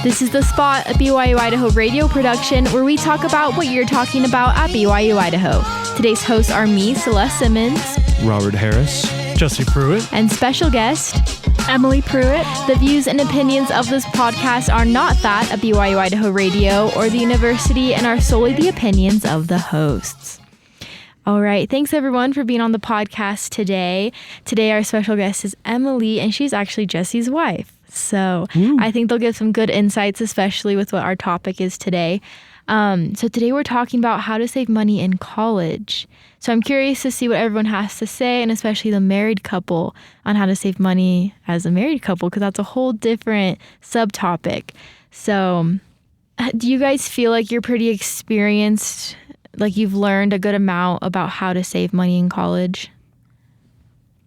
This is The Spot, a BYU-Idaho radio production where we talk about what you're talking about at BYU-Idaho. Today's hosts are me, Celeste Simmons, Robert Harris, Jesse Pruitt, and special guest, Emily Pruitt. The views and opinions of this podcast are not that of BYU-Idaho Radio or the university and are solely the opinions of the hosts. All right. Thanks, everyone, for being on the podcast today. Today, our special guest is Emily, and she's actually Jesse's wife. So I think they'll give some good insights, especially with what our topic is today. So today we're talking about how to save money in college. So I'm curious to see what everyone has to say, and especially the married couple, on how to save money as a married couple, because that's a whole different subtopic. So do you guys feel like you're pretty experienced, like you've learned a good amount about how to save money in college?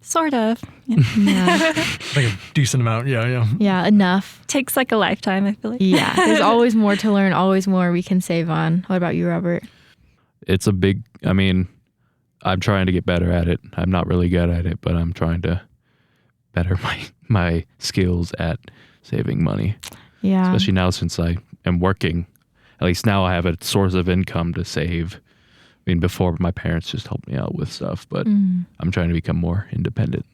Sort of. Yeah. like a decent amount. Yeah. Yeah, enough. Takes like a lifetime, I feel like. Yeah, there's always more to learn, always more we can save on. What about you, Robert? It's a big, I'm trying to get better at it. I'm not really good at it, but I'm trying to better my skills at saving money. Yeah. Especially now since I am working. At least now I have a source of income to save. Before my parents just helped me out with stuff, but I'm trying to become more independent.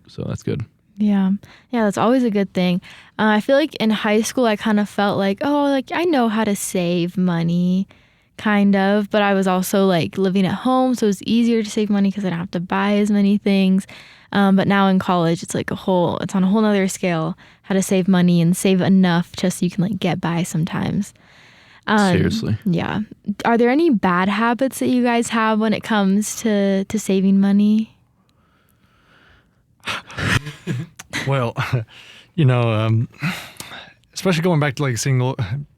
So that's good. Yeah. Yeah, that's always a good thing. I feel like in high school, I kind of felt like, I know how to save money, kind of. But I was also like living at home, so it was easier to save money because I don't have to buy as many things. But now in college, it's on a whole nother scale, how to save money and save enough just so you can like get by sometimes. Seriously. Yeah. Are there any bad habits that you guys have when it comes to saving money? Well, especially going back to like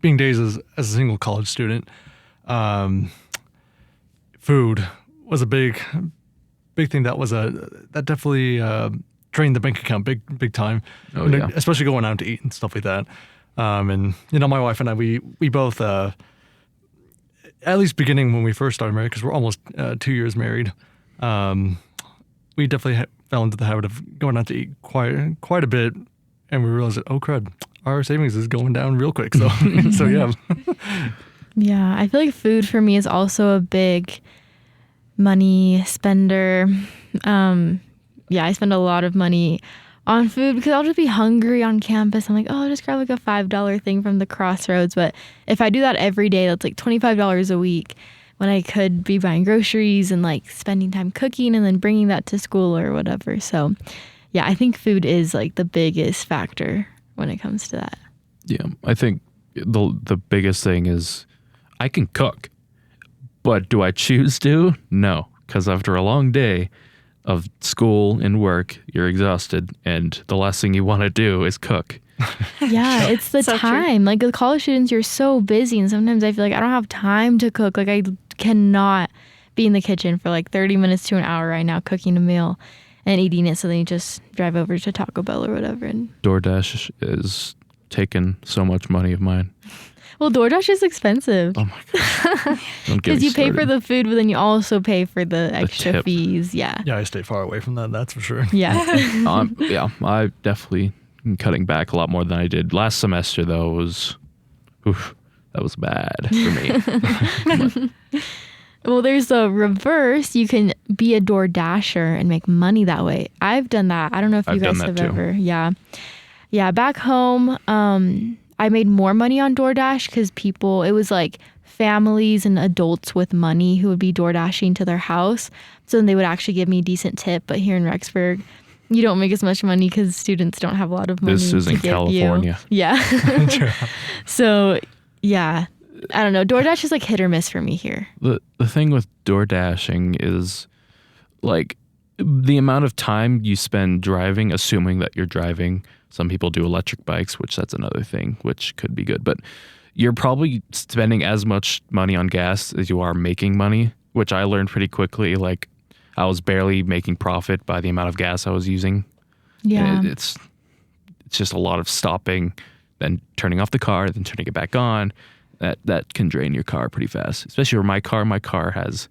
being days as a single college student, food was a big thing. That definitely drained the bank account big time. Oh, yeah. Especially going out to eat and stuff like that. And my wife and I, we both, at least beginning when we first started married, because we're almost 2 years married, we definitely fell into the habit of going out to eat quite a bit, and we realized that, oh crud, our savings is going down real quick. So so yeah. Yeah, I feel like food for me is also a big money spender. I spend a lot of money on food because I'll just be hungry on campus. I'm like, I'll just grab like a $5 thing from the Crossroads. But if I do that every day, that's like $25 a week when I could be buying groceries and like spending time cooking and then bringing that to school or whatever. So yeah, I think food is like the biggest factor when it comes to that. Yeah, I think the biggest thing is I can cook, but do I choose to? No, because after a long day of school and work, you're exhausted, and the last thing you want to do is cook. Yeah, it's the so time. True. Like with college students, you're so busy, and sometimes I feel like I don't have time to cook. Like I cannot be in the kitchen for like 30 minutes to an hour right now cooking a meal and eating it, so then you just drive over to Taco Bell or whatever. And DoorDash is taking so much money of mine. well, DoorDash is expensive. Oh my God. Because you pay for the food, but then you also pay for the extra tip. fees. Yeah. Yeah, I stay far away from that's for sure. Yeah. I definitely am cutting back a lot more than I did. Last semester, though, that was bad for me. Well, there's the reverse. You can be a DoorDasher and make money that way. I've done that. I don't know if you guys have ever. Yeah. Yeah. Back home, I made more money on DoorDash because it was like families and adults with money who would be DoorDashing to their house. So then they would actually give me a decent tip. But here in Rexburg, you don't make as much money because students don't have a lot of money. This is in California. Yeah. So, yeah. I don't know. DoorDash is like hit or miss for me here. The thing with DoorDashing is like the amount of time you spend driving, assuming that you're driving. Some people do electric bikes, which that's another thing, which could be good. But you're probably spending as much money on gas as you are making money, which I learned pretty quickly. Like I was barely making profit by the amount of gas I was using. Yeah. And it's just a lot of stopping, then turning off the car, then turning it back on. That can drain your car pretty fast, especially for my car. My car has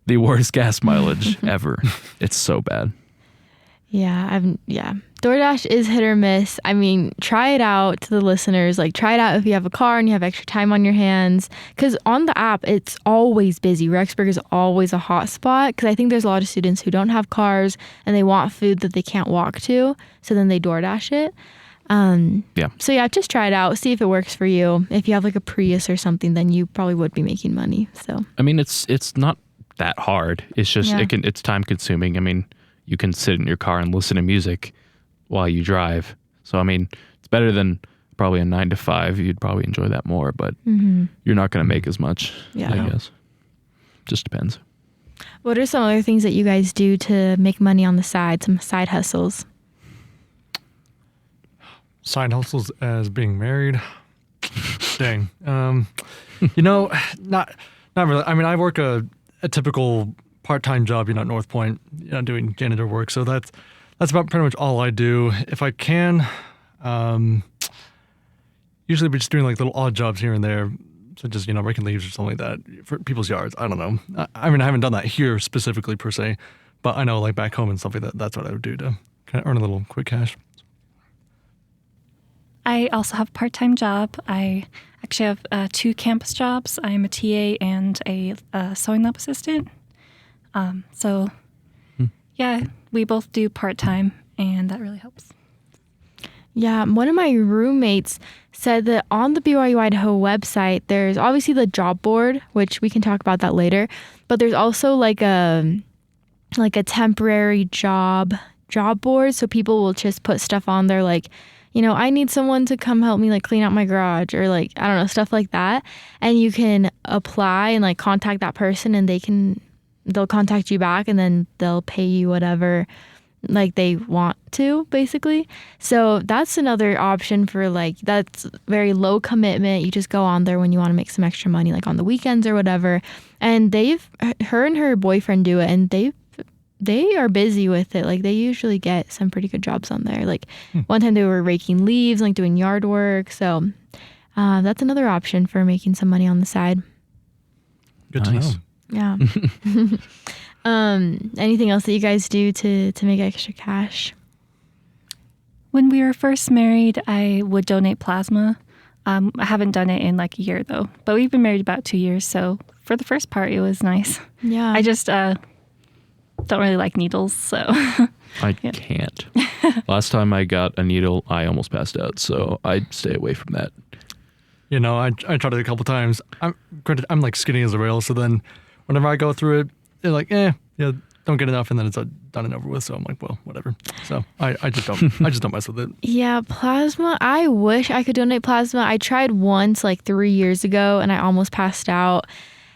the worst gas mileage ever. It's so bad. DoorDash is hit or miss. I mean, try it out to the listeners. Like, try it out if you have a car and you have extra time on your hands. Because on the app, it's always busy. Rexburg is always a hot spot. Because I think there's a lot of students who don't have cars and they want food that they can't walk to. So then they DoorDash it. So yeah, just try it out. See if it works for you. If you have like a Prius or something, then you probably would be making money. So I mean, it's not that hard. It's just it's time consuming. I mean, you can sit in your car and listen to music while you drive. So I mean, it's better than probably a 9 to 5. You'd probably enjoy that more, but you're not going to make as much. I guess. Just depends. What are some other things that you guys do to make money on the side? Some side hustles. Side hustles as being married. Dang. Not really. I mean, I work a typical part-time job, at North Point, doing janitor work. So that's about pretty much all I do. If I can, usually we're just doing like little odd jobs here and there. So just, raking leaves or something like that for people's yards. I don't know. I mean, I haven't done that here specifically per se, but I know like back home and stuff like that, that's what I would do to kind of earn a little quick cash. I also have a part-time job. I actually have 2 campus jobs. I am a TA and a sewing lab assistant. Yeah, we both do part-time, and that really helps. Yeah, one of my roommates said that on the BYU-Idaho website, there's obviously the job board, which we can talk about that later, but there's also like a temporary job board, so people will just put stuff on there like, I need someone to come help me like clean out my garage or like, I don't know, stuff like that. And you can apply and like contact that person and they'll contact you back and then they'll pay you whatever like they want to, basically. So that's another option for like, that's very low commitment. You just go on there when you want to make some extra money, like on the weekends or whatever. And her and her boyfriend do it and they are busy with it. Like they usually get some pretty good jobs on there. Like one time they were raking leaves, like doing yard work. So that's another option for making some money on the side. Good to know. Yeah. Anything else that you guys do to make extra cash? When we were first married, I would donate plasma. I haven't done it in like a year though, but we've been married about 2 years. So for the first part, it was nice. Yeah. I just don't really like needles, so. I can't. Last time I got a needle, I almost passed out, so I stay away from that. I tried it a couple times. I'm like skinny as a rail, so then whenever I go through it, they're like, don't get enough, and then it's done and over with. So I'm like, well, whatever. So I just don't mess with it. Yeah, plasma. I wish I could donate plasma. I tried once like 3 years ago, and I almost passed out.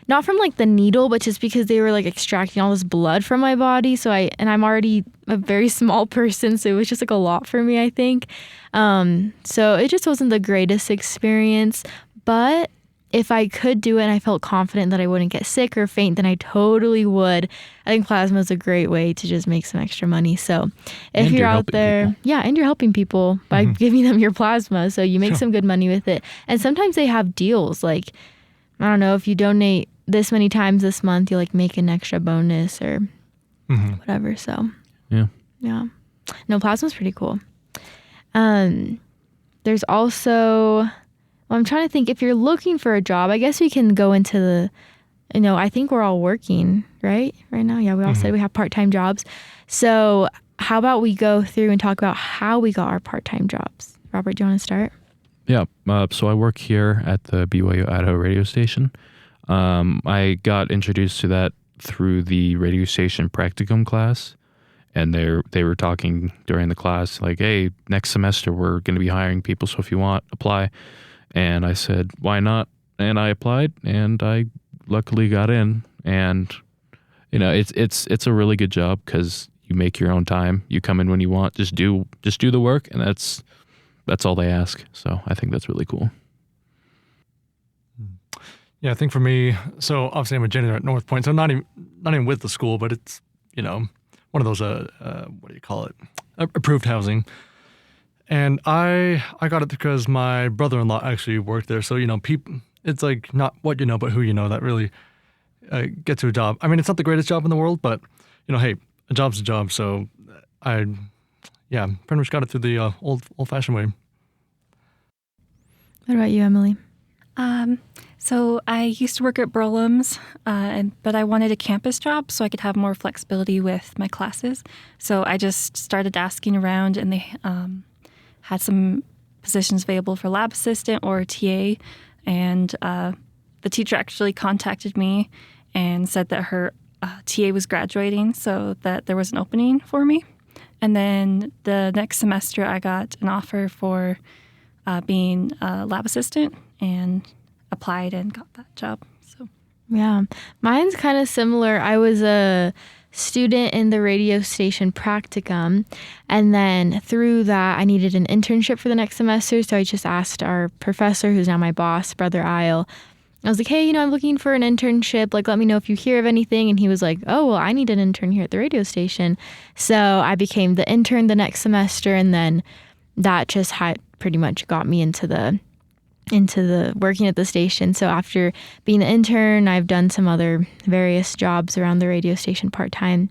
Not from like the needle, but just because they were like extracting all this blood from my body. So I'm already a very small person, so it was just like a lot for me, I think. So it just wasn't the greatest experience. But if I could do it and I felt confident that I wouldn't get sick or faint, then I totally would. I think plasma is a great way to just make some extra money. So if you're out there, and you're helping people by giving them your plasma. So you make some good money with it. And sometimes they have deals. Like, I don't know, if you donate this many times this month, you like make an extra bonus or whatever. So yeah. No, plasma's pretty cool. There's also, I'm trying to think, if you're looking for a job, I guess we can go into the, I think we're all working, right now. Yeah, we all said we have part-time jobs. So how about we go through and talk about how we got our part-time jobs? Robert, do you want to start? Yeah. So I work here at the BYU-Idaho radio station. I got introduced to that through the radio station practicum class, and they were talking during the class like, hey, next semester we're going to be hiring people, so if you want, apply. And I said, why not? And I applied, and I luckily got in. And it's a really good job because you make your own time. You come in when you want. Just do the work, and that's all they ask. So I think that's really cool. Yeah, I think for me, so obviously I'm a janitor at North Point, so not even with the school, but it's, one of those, what do you call it, approved housing. And I got it because my brother-in-law actually worked there. So, people, it's like not what you know, but who you know that really gets you a job. I mean, it's not the greatest job in the world, but, hey, a job's a job. So pretty much got it through the old-fashioned way. What about you, Emily? So I used to work at Burlum's, but I wanted a campus job so I could have more flexibility with my classes. So I just started asking around, and they had some positions available for lab assistant or TA. And the teacher actually contacted me and said that her TA was graduating, so that there was an opening for me. And then the next semester, I got an offer for being a lab assistant, and applied and got that job. So Yeah, mine's kind of similar. I was a student in the radio station practicum, and then through that I needed an internship for the next semester, so I just asked our professor, who's now my boss, Brother Isle. I was like, hey, I'm looking for an internship, like let me know if you hear of anything. And he was like, oh, well, I need an intern here at the radio station. So I became the intern the next semester, and then that just had pretty much got me into the working at the station. So after being the intern, I've done some other various jobs around the radio station part-time,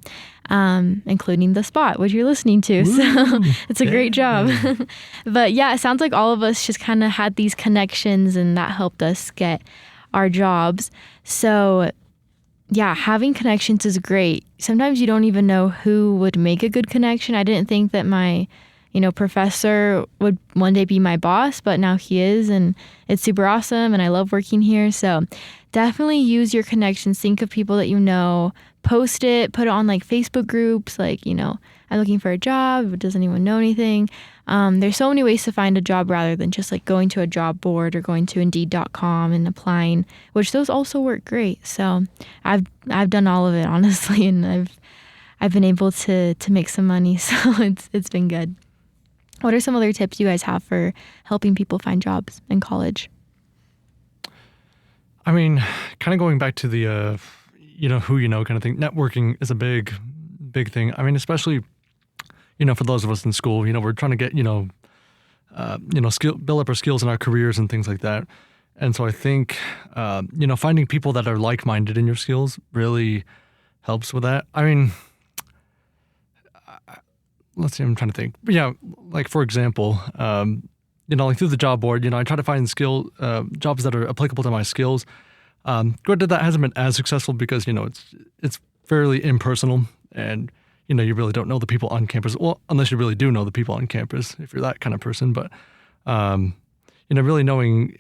including the spot, which you're listening to. So it's a great job. But yeah, it sounds like all of us just kind of had these connections, and that helped us get our jobs. So yeah, having connections is great. Sometimes you don't even know who would make a good connection. I didn't think that my professor would one day be my boss, but now he is, and it's super awesome, and I love working here. So definitely use your connections. Think of people that you know, post it, put it on like Facebook groups, like, I'm looking for a job. Does anyone know anything? There's so many ways to find a job rather than just like going to a job board or going to Indeed.com and applying, which those also work great. So I've done all of it, honestly, and I've been able to make some money. So it's been good. What are some other tips you guys have for helping people find jobs in college? I mean, kind of going back to the, who you know kind of thing, networking is a big thing. I mean, especially, for those of us in school, we're trying to get, build up our skills in our careers and things like that. And so I think, finding people that are like-minded in your skills really helps with that. I mean, let's see, I'm trying to think. But yeah, like for example, like through the job board, I try to find jobs that are applicable to my skills. Granted, that hasn't been as successful because, it's fairly impersonal, and, you really don't know the people on campus. Well, unless you really do know the people on campus, if you're that kind of person. But, really knowing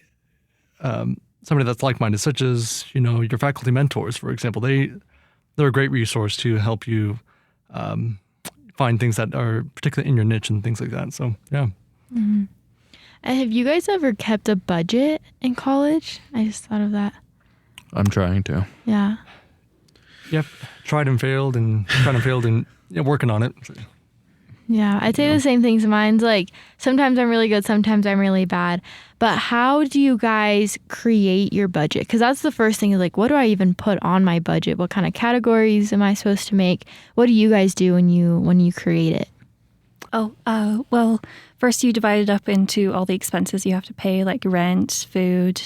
somebody that's like-minded, such as, your faculty mentors, for example, they're a great resource to help you find things that are particularly in your niche and things like that. So, yeah. Mm-hmm. And have you guys ever kept a budget in college? I just thought of that. I'm trying to. Yeah. Yep. Tried and failed and working on it. So. Yeah, I'd say the same things. Mine's like, sometimes I'm really good, sometimes I'm really bad. But how do you guys create your budget? Because that's the first thing, is like, what do I even put on my budget? What kind of categories am I supposed to make? What do you guys do when you create it? Well, first you divide it up into all the expenses you have to pay, like rent, food,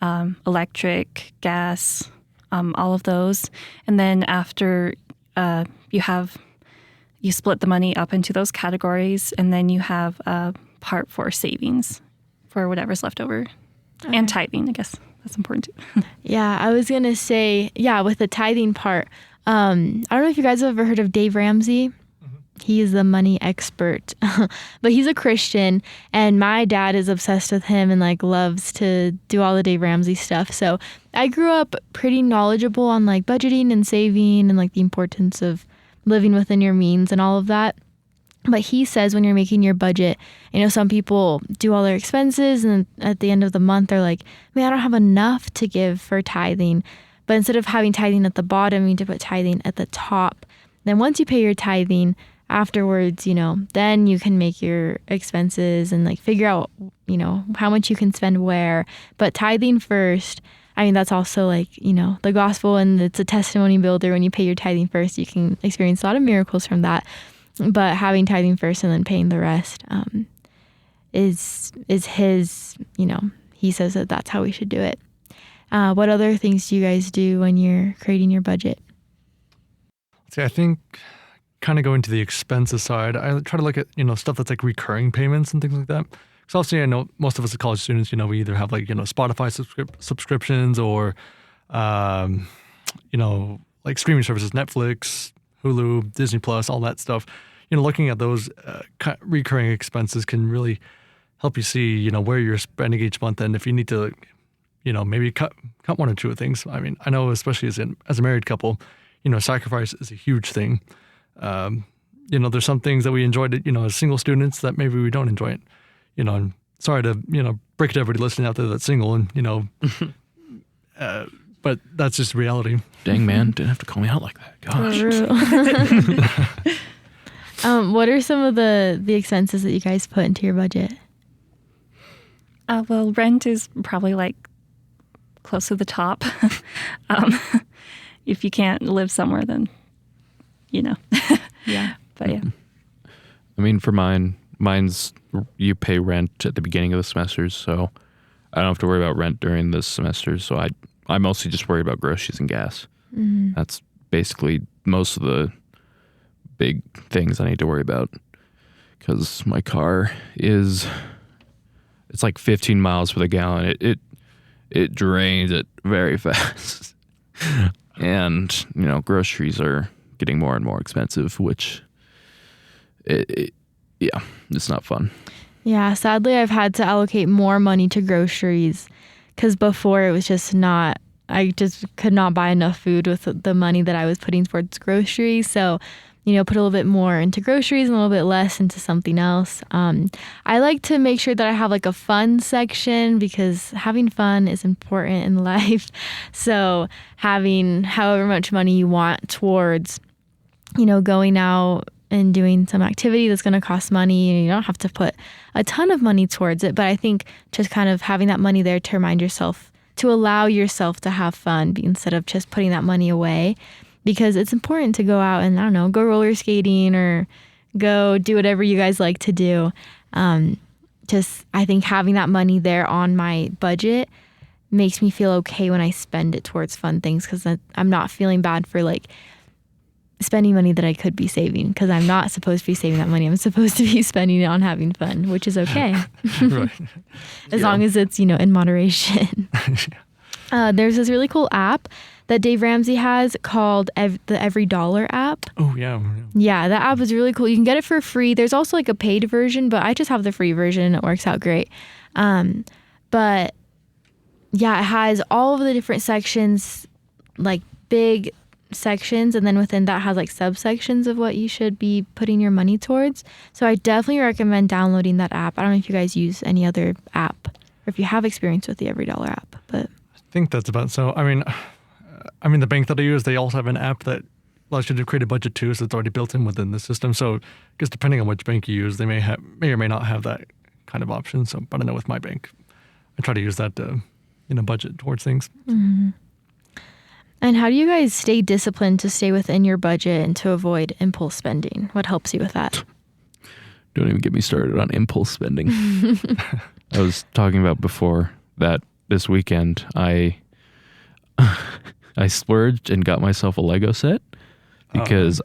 electric, gas, all of those. And then after you split the money up into those categories, and then you have a part for savings for whatever's left over. Okay. And tithing, I guess that's important too. Yeah, I was going to say, with the tithing part, I don't know if you guys have ever heard of Dave Ramsey. Mm-hmm. He is the money expert, but he's a Christian, and my dad is obsessed with him and like loves to do all the Dave Ramsey stuff. So I grew up pretty knowledgeable on like budgeting and saving and like the importance of living within your means and all of that. But he says when you're making your budget, some people do all their expenses, and at the end of the month they're like, man, I don't have enough to give for tithing. But instead of having tithing at the bottom, you need to put tithing at the top. Then once you pay your tithing, afterwards, then you can make your expenses and like figure out, how much you can spend where. But tithing first, I mean, that's also like, the gospel, and it's a testimony builder. When you pay your tithing first, you can experience a lot of miracles from that. But having tithing first and then paying the rest is his, he says that that's how we should do it. What other things do you guys do when you're creating your budget? See, I think kind of go into the expenses side, I try to look at, stuff that's like recurring payments and things like that. Because obviously I know most of us as college students, we either have like, Spotify subscriptions or, like streaming services, Netflix, Hulu, Disney Plus, all that stuff. Looking at those recurring expenses can really help you see, where you're spending each month, and if you need to, maybe cut one or two of things. I mean, I know especially as a married couple, sacrifice is a huge thing. There's some things that we enjoyed, as single students that maybe we don't enjoy it. I'm sorry to, break it to everybody listening out there that's single and, but that's just reality. Dang, man, didn't have to call me out like that. Gosh. What are some of the expenses that you guys put into your budget? Well, rent is probably like close to the top. If you can't live somewhere, then, Yeah. But yeah. I mean, for mine's you pay rent at the beginning of the semesters, so I don't have to worry about rent during the semester. So I mostly just worry about groceries and gas. Mm-hmm. That's basically most of the big things I need to worry about, because my car it's like 15 miles for the gallon. It drains it very fast. And, groceries are getting more and more expensive, which it's not fun. Yeah, sadly, I've had to allocate more money to groceries because before it was just not, I just could not buy enough food with the money that I was putting towards groceries. So, put a little bit more into groceries and a little bit less into something else. I like to make sure that I have like a fun section because having fun is important in life. So having however much money you want towards, going out and doing some activity that's going to cost money. You don't have to put a ton of money towards it, but I think just kind of having that money there to remind yourself, to allow yourself to have fun instead of just putting that money away, because it's important to go out and, I don't know, go roller skating or go do whatever you guys like to do. I think having that money there on my budget makes me feel okay when I spend it towards fun things, because I'm not feeling bad for like spending money that I could be saving, because I'm not supposed to be saving that money. I'm supposed to be spending it on having fun, which is okay. Right. As long as it's, in moderation. There's this really cool app that Dave Ramsey has called the Every Dollar app. Oh, yeah. Yeah, that app is really cool. You can get it for free. There's also like a paid version, but I just have the free version. It works out great. But yeah, it has all of the different sections, like big sections, and then within that has like subsections of what you should be putting your money towards. So I definitely recommend downloading that app. I don't know if you guys use any other app or if you have experience with the Every Dollar app, but I think that's about so. I mean, the bank that I use, they also have an app that allows you to create a budget too, so it's already built in within the system. So I guess depending on which bank you use, they may or may not have that kind of option. So, but I know with my bank, I try to use that to, budget towards things. Mm-hmm. And how do you guys stay disciplined to stay within your budget and to avoid impulse spending? What helps you with that? Don't even get me started on impulse spending. I was talking about before that this weekend I splurged and got myself a Lego set because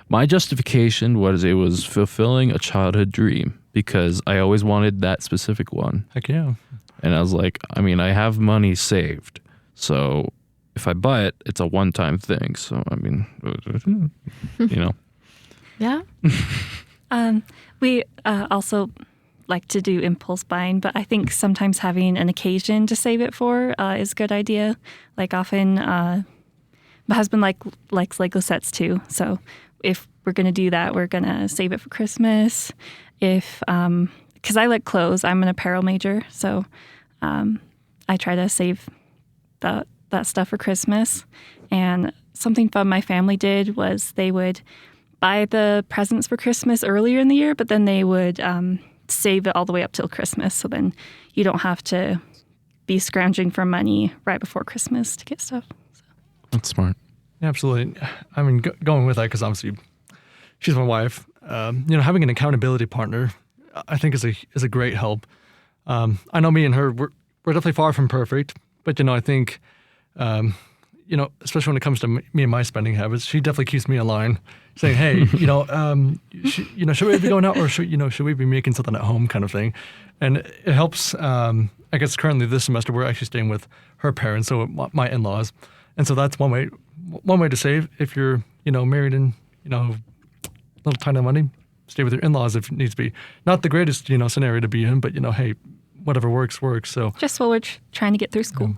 my justification was it was fulfilling a childhood dream because I always wanted that specific one. Heck yeah. And I was like, I have money saved, so if I buy it, it's a one-time thing. So, Yeah. We also like to do impulse buying, but I think sometimes having an occasion to save it for is a good idea. Like often, my husband likes Lego sets too. So if we're going to do that, we're going to save it for Christmas. Because I like clothes, I'm an apparel major. So I try to save that stuff for Christmas. And something fun my family did was they would buy the presents for Christmas earlier in the year, but then they would save it all the way up till Christmas. So then you don't have to be scrounging for money right before Christmas to get stuff. So. That's smart. Yeah, absolutely. Going with that, because obviously she's my wife, having an accountability partner, I think is a great help. I know me and her, we're definitely far from perfect, but I think, especially when it comes to me and my spending habits, she definitely keeps me in line, saying, "Hey, should we be going out, or should we be making something at home?" kind of thing, and it helps. I guess currently this semester we're actually staying with her parents, so my in-laws, and so that's one way to save if you're married and a little tiny money. Stay with your in-laws if it needs to be. Not the greatest scenario to be in, but hey, whatever works. So just while we're trying to get through school.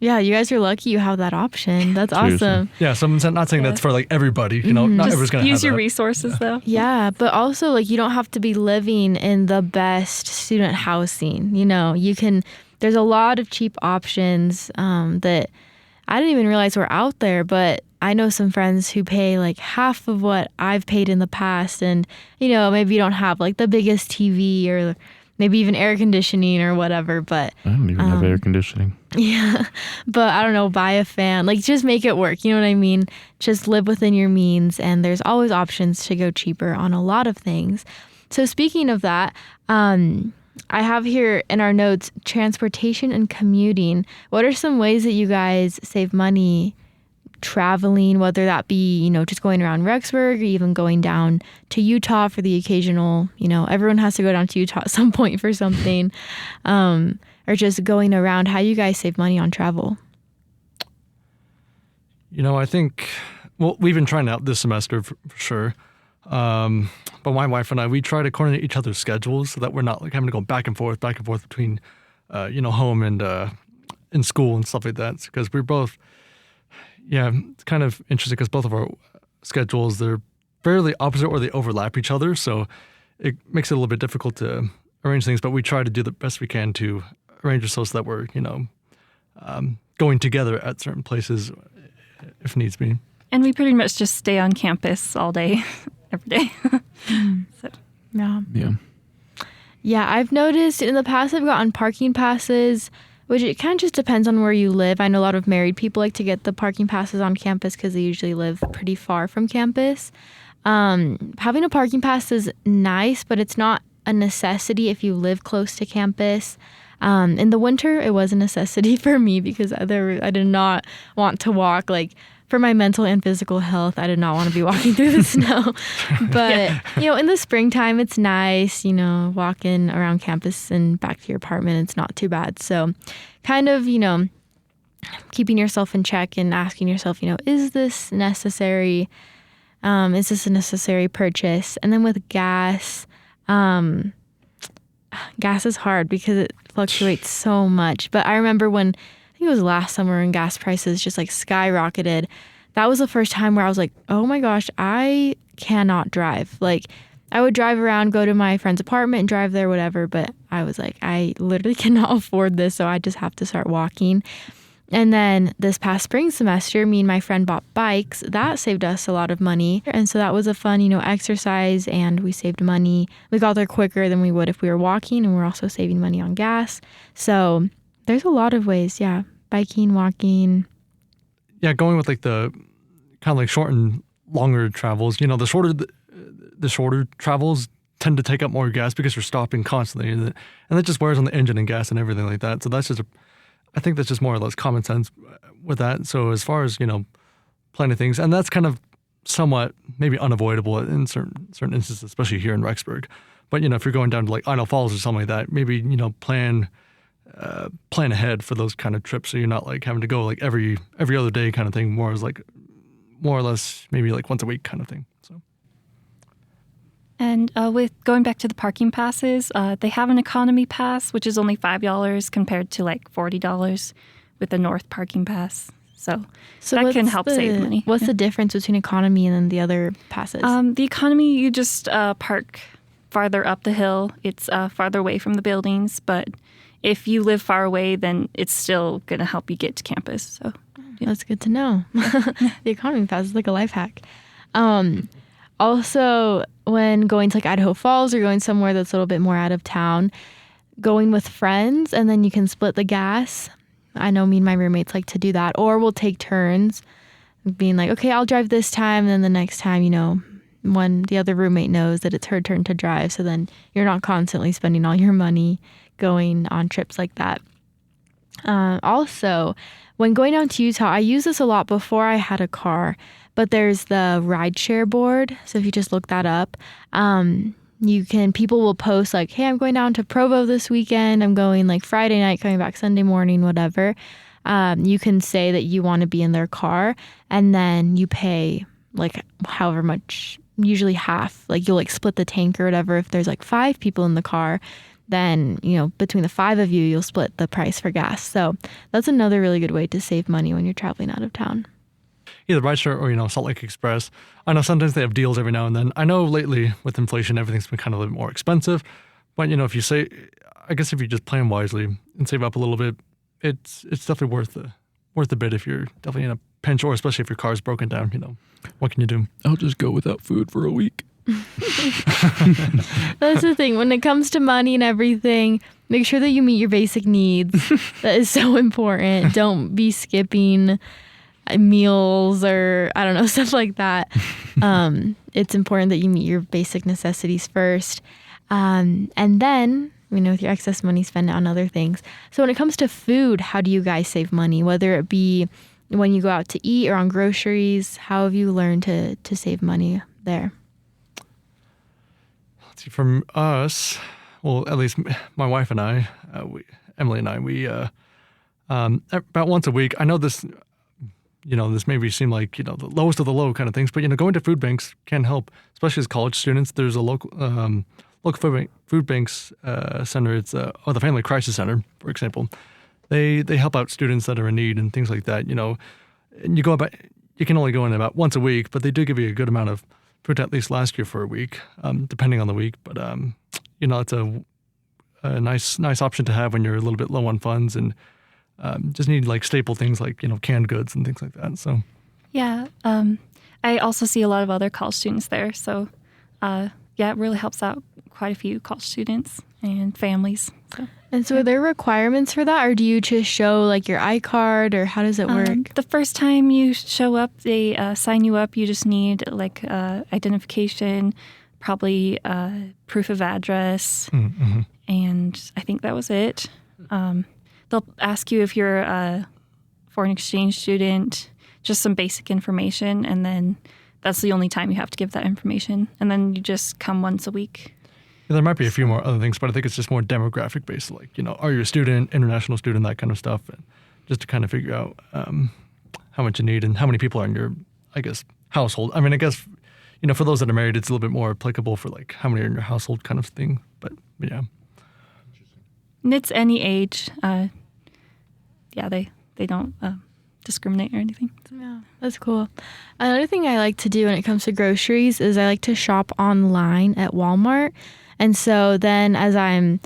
Yeah, you guys are lucky you have that option. That's awesome. Yeah, so I'm not saying that's for everybody. Not everyone's going to have use your that. resources though. Yeah, but also you don't have to be living in the best student housing. You can. There's a lot of cheap options that I didn't even realize were out there. But I know some friends who pay half of what I've paid in the past, and maybe you don't have the biggest TV or maybe even air conditioning or whatever, but I don't even have air conditioning. Yeah, but I don't know, buy a fan, just make it work. You know what I mean? Just live within your means, and there's always options to go cheaper on a lot of things. So speaking of that, I have here in our notes, transportation and commuting. What are some ways that you guys save money traveling, whether that be, just going around Rexburg or even going down to Utah for the occasional, everyone has to go down to Utah at some point for something, or just going around? How you guys save money on travel? I think, we've been trying out this semester for sure. But my wife and I, we try to coordinate each other's schedules so that we're not having to go back and forth between, home and in school and stuff like that. Because we're both, it's kind of interesting because both of our schedules, they're fairly opposite or they overlap each other. So it makes it a little bit difficult to arrange things, but we try to do the best we can to arrange it so that we're, going together at certain places if needs be. And we pretty much just stay on campus all day, every day. Yeah, I've noticed in the past I've gotten parking passes, which it kind of just depends on where you live. I know a lot of married people like to get the parking passes on campus because they usually live pretty far from campus. Having a parking pass is nice, but it's not a necessity if you live close to campus. In the winter, it was a necessity for me because I did not want to walk. For my mental and physical health, I did not want to be walking through the snow. But, in the springtime, it's nice, walking around campus and back to your apartment. It's not too bad. So kind of, keeping yourself in check and asking yourself, is this necessary? Is this a necessary purchase? And then with gas, gas is hard because it fluctuates so much. But I remember when, I think it was last summer, when gas prices just skyrocketed. That was the first time where I was like, oh my gosh, I cannot drive. I would drive around, go to my friend's apartment and drive there, whatever. But I was like, I literally cannot afford this. So I just have to start walking. And then this past spring semester, me and my friend bought bikes. That saved us a lot of money. And so that was a fun, exercise, and we saved money. We got there quicker than we would if we were walking, and we're also saving money on gas. So there's a lot of ways, biking, walking. Yeah, going with the kind of short and longer travels. The shorter travels tend to take up more gas because you're stopping constantly, and that just wears on the engine and gas and everything like that. So that's just I think that's just more or less common sense with that. So as far as planning things, and that's kind of somewhat maybe unavoidable in certain instances, especially here in Rexburg. But if you're going down to Idaho Falls or something like that, maybe plan ahead for those kind of trips, so you're not having to go every other day kind of thing. More or less maybe once a week kind of thing. So. And with going back to the parking passes, they have an economy pass, which is only $5 compared to $40 with the North parking pass. So that can help save money. What's the difference between economy and then the other passes? The economy, you just park farther up the hill. It's farther away from the buildings, but if you live far away, then it's still going to help you get to campus. So that's good to know. The economy pass is like a life hack. Also, when going to Idaho Falls or going somewhere that's a little bit more out of town, going with friends and then you can split the gas. I know me and my roommates like to do that. Or we'll take turns being okay, I'll drive this time. And then the next time, when the other roommate knows that it's her turn to drive. So then you're not constantly spending all your money going on trips like that. Also, when going down to Utah, I use this a lot before I had a car, but there's the rideshare board. So if you just look that up, people will post like, hey, I'm going down to Provo this weekend. I'm going like Friday night, coming back Sunday morning, whatever. You can say that you want to be in their car, and then you pay like however much, usually half, like you'll like split the tank or whatever. If there's like 5 people in the car, then, between the 5 of you, you'll split the price for gas. So that's another really good way to save money when you're traveling out of town. Either rideshare or, Salt Lake Express. I know sometimes they have deals every now and then. I know lately with inflation, everything's been kind of a little more expensive. But, if you if you just plan wisely and save up a little bit, it's definitely worth the bit if you're definitely in a pinch, or especially if your car's broken down, what can you do? I'll just go without food for a week. That's the thing. When it comes to money and everything, make sure that you meet your basic needs. That is so important. Don't be skipping meals or I don't know, stuff like that. It's important that you meet your basic necessities first. And then, with your excess money, spend it on other things. So when it comes to food, how do you guys save money? Whether it be when you go out to eat or on groceries, how have you learned to save money there? Let's see, from us, well, at least my wife and I, Emily and I, we about once a week. I know this, this maybe seem like the lowest of the low kind of things, but going to food banks can help, especially as college students. There's a local food banks center. It's the Family Crisis Center, for example. They help out students that are in need and things like that. And you can only go in about once a week, but they do give you a good amount of food to at least last you for a week, depending on the week. But it's a nice option to have when you're a little bit low on funds and just need like staple things like canned goods and things like that. So yeah, I also see a lot of other college students there. So it really helps out quite a few college students and families. And so are there requirements for that, or do you just show like your iCard, or how does it work? The first time you show up, they sign you up. You just need like identification, probably proof of address, and I think that was it. They'll ask you if you're a foreign exchange student, just some basic information, and then that's the only time you have to give that information. And then you just come once a week. Yeah, there might be a few more other things, but I think it's just more demographic based, like, are you a student, international student, that kind of stuff, and just to kind of figure out how much you need and how many people are in your, household. I mean, I guess, for those that are married, it's a little bit more applicable for like how many are in your household kind of thing, but yeah. And it's any age. They don't discriminate or anything. Yeah, that's cool. Another thing I like to do when it comes to groceries is I like to shop online at Walmart. And so then as I'm,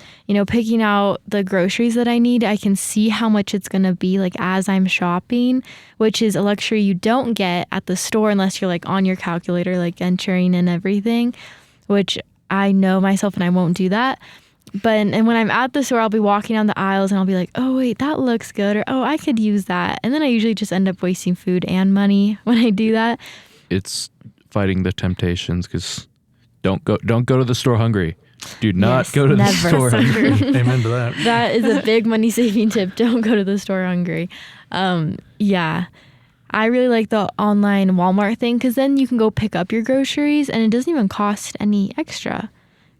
picking out the groceries that I need, I can see how much it's going to be like as I'm shopping, which is a luxury you don't get at the store unless you're like on your calculator, like entering in everything, which I know myself and I won't do that. And when I'm at the store, I'll be walking down the aisles and I'll be like, oh, wait, that looks good. Or, oh, I could use that. And then I usually just end up wasting food and money when I do that. It's fighting the temptations, because don't go to the store hungry. Do not go to the store hungry. Amen to that. That is a big money saving tip. Don't go to the store hungry. Yeah. I really like the online Walmart thing, because then you can go pick up your groceries and it doesn't even cost any extra,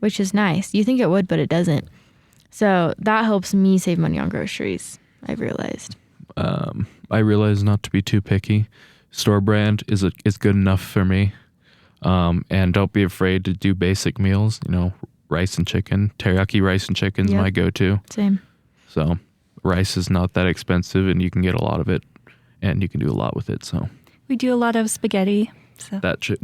which is nice. You think it would, but it doesn't. So that helps me save money on groceries, I've realized. I realize not to be too picky. Store brand is good enough for me. And don't be afraid to do basic meals, rice and chicken. Teriyaki rice and chicken is my go-to. Same. So rice is not that expensive, and you can get a lot of it, and you can do a lot with it. So we do a lot of spaghetti. So. That too.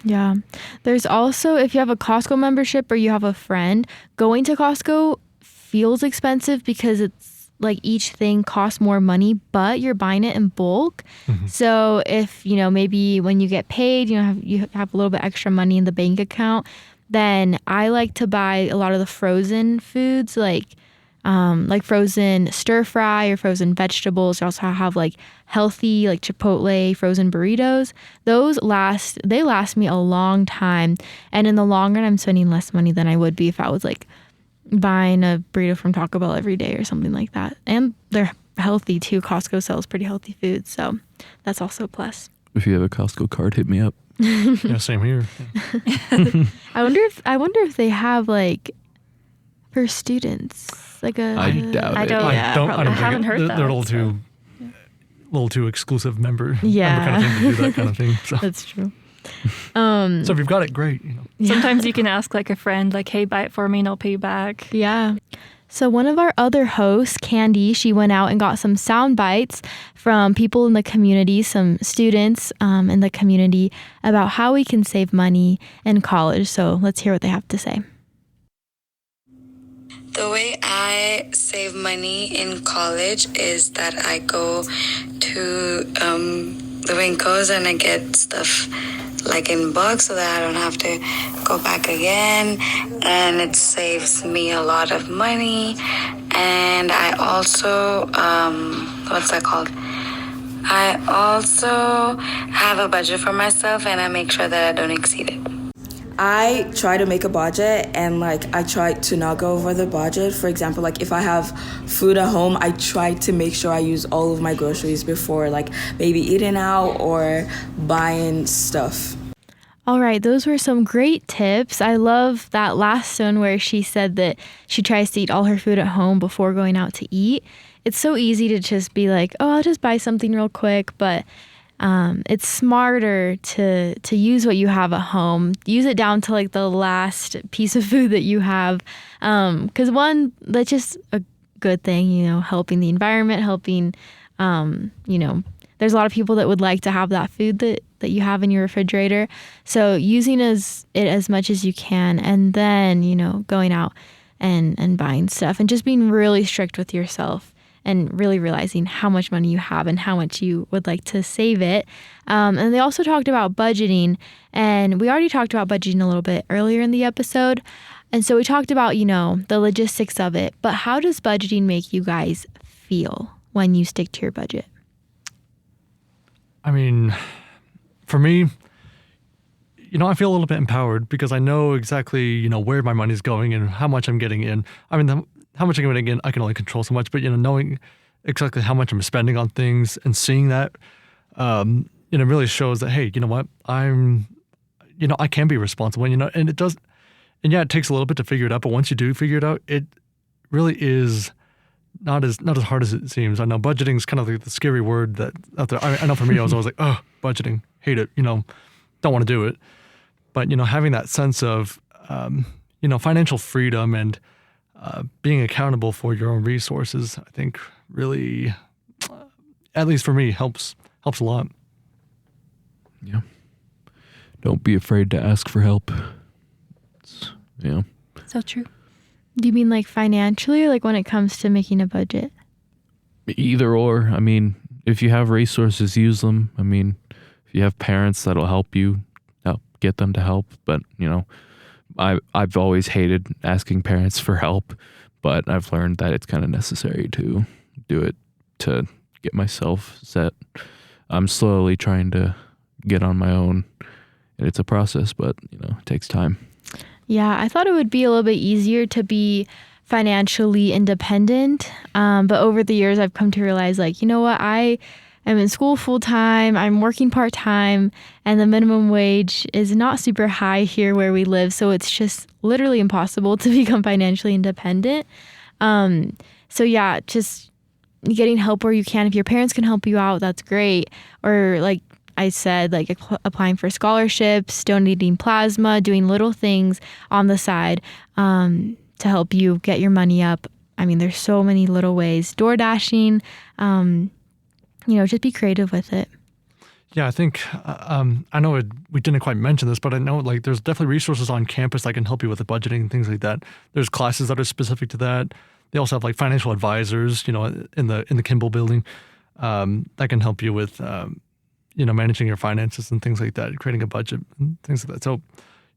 Yeah. There's also, if you have a Costco membership or you have a friend, going to Costco feels expensive because it's like each thing costs more money, but you're buying it in bulk. Mm-hmm. So if, maybe when you get paid, you have a little bit extra money in the bank account, then I like to buy a lot of the frozen foods, like frozen stir fry or frozen vegetables. I also have like healthy, like Chipotle frozen burritos. Those last me a long time. And in the long run, I'm spending less money than I would be if I was like buying a burrito from Taco Bell every day or something like that. And they're healthy too. Costco sells pretty healthy food, so that's also a plus. If you have a Costco card, hit me up. Yeah, same here. I wonder if they have like for students like a. I doubt it. I haven't think heard that. They're a little too exclusive member kind of thing to do that kind of thing. So. That's true. So if you've got it, great. Sometimes you can ask like a friend, like, "Hey, buy it for me, and I'll pay you back." Yeah. So one of our other hosts, Candy, she went out and got some sound bites from people in the community, some students in the community about how we can save money in college. So let's hear what they have to say. The way I save money in college is that I go to the Winkos and I get stuff like in bulk so that I don't have to go back again, and it saves me a lot of money. And I also what's that called? I also have a budget for myself, and I make sure that I don't exceed it. I try to make a budget, and I try to not go over the budget. For example, if I have food at home, I try to make sure I use all of my groceries before maybe eating out or buying stuff. All right, those were some great tips. I love that last one where she said that she tries to eat all her food at home before going out to eat. It's so easy to just be like, oh, I'll just buy something real quick, but it's smarter to use what you have at home. Use it down to the last piece of food that you have, because one, that's just a good thing, helping the environment, helping, there's a lot of people that would like to have that food that you have in your refrigerator. So using it as much as you can, and then, going out and buying stuff and just being really strict with yourself and really realizing how much money you have and how much you would like to save it. And they also talked about budgeting, and we already talked about budgeting a little bit earlier in the episode. And so we talked about, the logistics of it, but how does budgeting make you guys feel when you stick to your budget? I mean, for me, I feel a little bit empowered because I know exactly, where my money's going and how much I'm getting in. I mean, how much I'm getting in, I can only control so much, but, knowing exactly how much I'm spending on things and seeing that, really shows that, hey, you know what, I can be responsible, and it does, and yeah, it takes a little bit to figure it out, but once you do figure it out, it really is not as hard as it seems. I know budgeting is kind of the scary word that out there. I know for me, I was always like, oh, budgeting, hate it, don't want to do it. But, having that sense of, financial freedom and being accountable for your own resources, I think really, at least for me, helps a lot. Yeah. Don't be afraid to ask for help. So true. Do you mean financially, or when it comes to making a budget? Either or. I mean, if you have resources, use them. I mean, if you have parents that'll help you, get them to help. But, I've always hated asking parents for help, but I've learned that it's kind of necessary to do it to get myself set. I'm slowly trying to get on my own, and it's a process, but, it takes time. Yeah, I thought it would be a little bit easier to be financially independent. But over the years, I've come to realize, you know what, I am in school full time, I'm working part time, and the minimum wage is not super high here where we live. So it's just literally impossible to become financially independent. So yeah, just getting help where you can. If your parents can help you out, that's great. Or I said, applying for scholarships, donating plasma, doing little things on the side to help you get your money up. I mean, there's so many little ways. Door dashing, just be creative with it. Yeah, I think, I know we didn't quite mention this, but I know there's definitely resources on campus that can help you with the budgeting and things like that. There's classes that are specific to that. They also have financial advisors, in the Kimball building that can help you with managing your finances and things like that, creating a budget and things like that. So,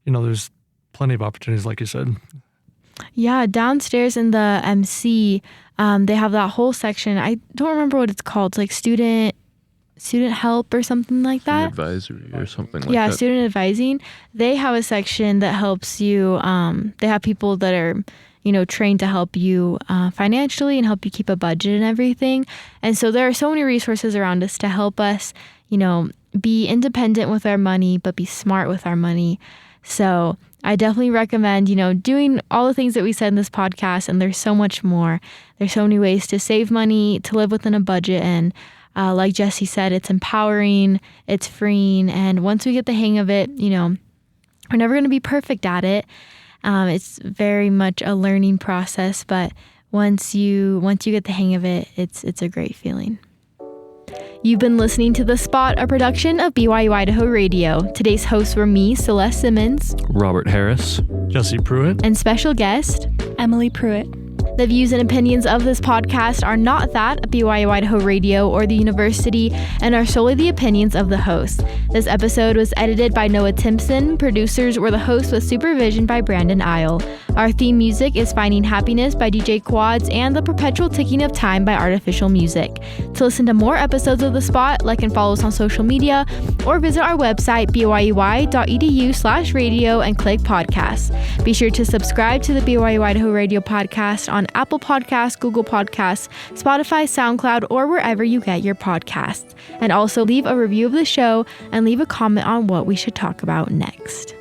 there's plenty of opportunities, like you said. Yeah, downstairs in the MC, they have that whole section. I don't remember what it's called. It's student help or something like that. Student advisory or something like that. Yeah, student advising. They have a section that helps you. They have people that are trained to help you financially and help you keep a budget and everything. And so there are so many resources around us to help us, be independent with our money, but be smart with our money. So I definitely recommend, doing all the things that we said in this podcast, and there's so much more. There's so many ways to save money, to live within a budget, and like Jesse said, it's empowering, it's freeing, and once we get the hang of it, we're never going to be perfect at it. It's very much a learning process, but once you get the hang of it, it's a great feeling. You've been listening to The Spot, a production of BYU-Idaho Radio. Today's hosts were me, Celeste Simmons, Robert Harris, Jesse Pruitt, and special guest, Emily Pruitt. The views and opinions of this podcast are not that of BYU-Idaho Radio or the university and are solely the opinions of the host. This episode was edited by Noah Timpson. Producers were the hosts with supervision by Brandon Isle. Our theme music is Finding Happiness by DJ Quads and The Perpetual Ticking of Time by Artificial Music. To listen to more episodes of The Spot, like and follow us on social media or visit our website byui.edu/radio and click podcasts. Be sure to subscribe to the BYU-Idaho Radio podcast on Apple Podcasts, Google Podcasts, Spotify, SoundCloud, or wherever you get your podcasts. And also leave a review of the show and leave a comment on what we should talk about next.